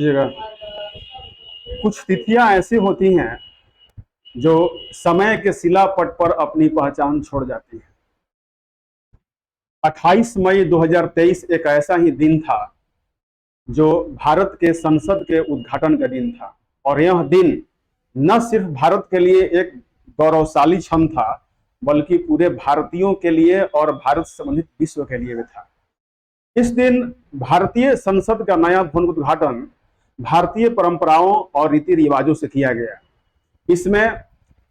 जगह कुछ तिथियां ऐसी होती हैं जो समय के शिलापट पर अपनी पहचान छोड़ जाती है। 28 मई 2023 एक ऐसा ही दिन था जो भारत के संसद के उद्घाटन का दिन था। और यह दिन न सिर्फ भारत के लिए एक गौरवशाली क्षण था, बल्कि पूरे भारतीयों के लिए और भारत से संबंधित विश्व के लिए भी था। इस दिन भारतीय संसद का नया भवन उद्घाटन भारतीय परंपराओं और रीति रिवाजों से किया गया। इसमें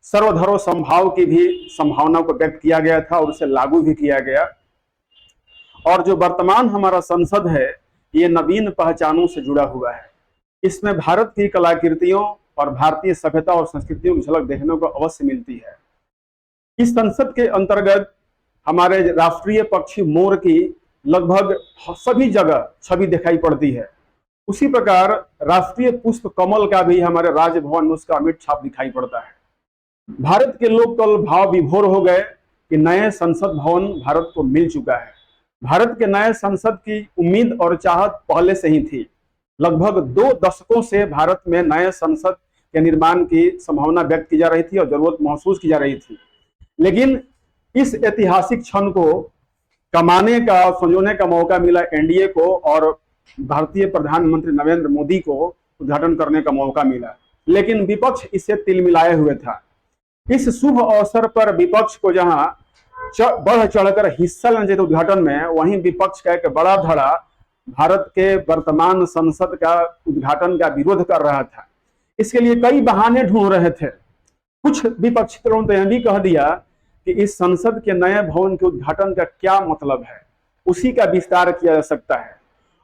सर्वधर्म समभाव की भी संभावना को व्यक्त किया गया था और उसे लागू भी किया गया। और जो वर्तमान हमारा संसद है, ये नवीन पहचानों से जुड़ा हुआ है। इसमें भारत की कलाकृतियों और भारतीय सभ्यता और संस्कृतियों की झलक देखने को अवश्य मिलती है। इस संसद के अंतर्गत हमारे राष्ट्रीय पक्षी मोर की लगभग सभी जगह छवि दिखाई पड़ती है। उसी प्रकार राष्ट्रीय पुष्प कमल का भी हमारे राजभवन में उसका अमिट छाप दिखाई पड़ता है। भारत के लोग कल भाव विभोर हो गए कि नए संसद भवन भारत को मिल चुका है। भारत के नए संसद की उम्मीद और चाहत पहले से ही थी। लगभग 2 दशकों से भारत में नए संसद के निर्माण की संभावना व्यक्त की जा रही थी और जरूरत महसूस की जा रही थी। लेकिन इस ऐतिहासिक क्षण को कमाने का, संजोने का मौका मिला एनडीए को और भारतीय प्रधानमंत्री नरेंद्र मोदी को उद्घाटन करने का मौका मिला। लेकिन विपक्ष इससे तिलमिलाए हुए था। इस शुभ अवसर पर विपक्ष को जहां बढ़ चढ़कर हिस्सा लेना चाहिए उद्घाटन में, वहीं विपक्ष का एक बड़ा धड़ा भारत के वर्तमान संसद का उद्घाटन का विरोध कर रहा था। इसके लिए कई बहाने ढूंढ रहे थे। कुछ विपक्षी दलों ने तो यह भी कह दिया कि इस संसद के नए भवन के उद्घाटन का क्या मतलब है, उसी का विस्तार किया जा सकता है।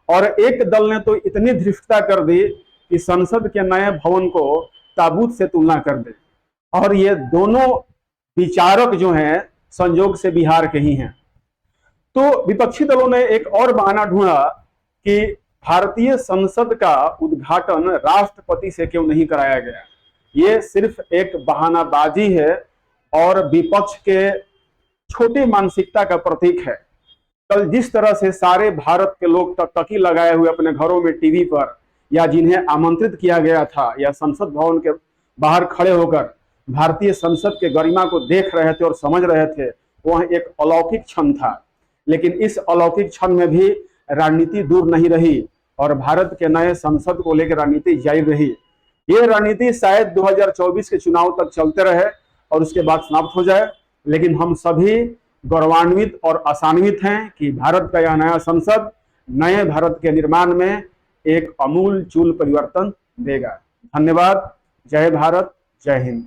और एक दल ने तो इतनी धृष्टता कर दी कि संसद के नए भवन को ताबूत से तुलना कर दे। और ये दोनों विचारक जो हैं संयोग से बिहार के ही हैं। तो विपक्षी दलों ने एक और बहाना ढूंढा कि भारतीय संसद का उद्घाटन राष्ट्रपति से क्यों नहीं कराया गया। ये सिर्फ एक बहानाबाजी है और विपक्ष के छोटी मानसिकता का प्रतीक है। कल जिस तरह से सारे भारत के लोग टकटकी लगाए हुए अपने घरों में टीवी पर, या जिन्हें आमंत्रित किया गया था, या संसद भवन के बाहर खड़े होकर भारतीय संसद के गरिमा को देख रहे थे और समझ रहे थे, वह एक अलौकिक क्षण था। लेकिन इस अलौकिक क्षण में भी राजनीति दूर नहीं रही और भारत के नए संसद को लेकर राजनीति जारी रही। ये रणनीति शायद 2024 के चुनाव तक चलते रहे और उसके बाद समाप्त हो जाए। लेकिन हम सभी गौरवान्वित और आशान्वित हैं कि भारत का यह नया संसद नए भारत के निर्माण में एक अमूल चूल परिवर्तन देगा। धन्यवाद। जय भारत, जय हिंद।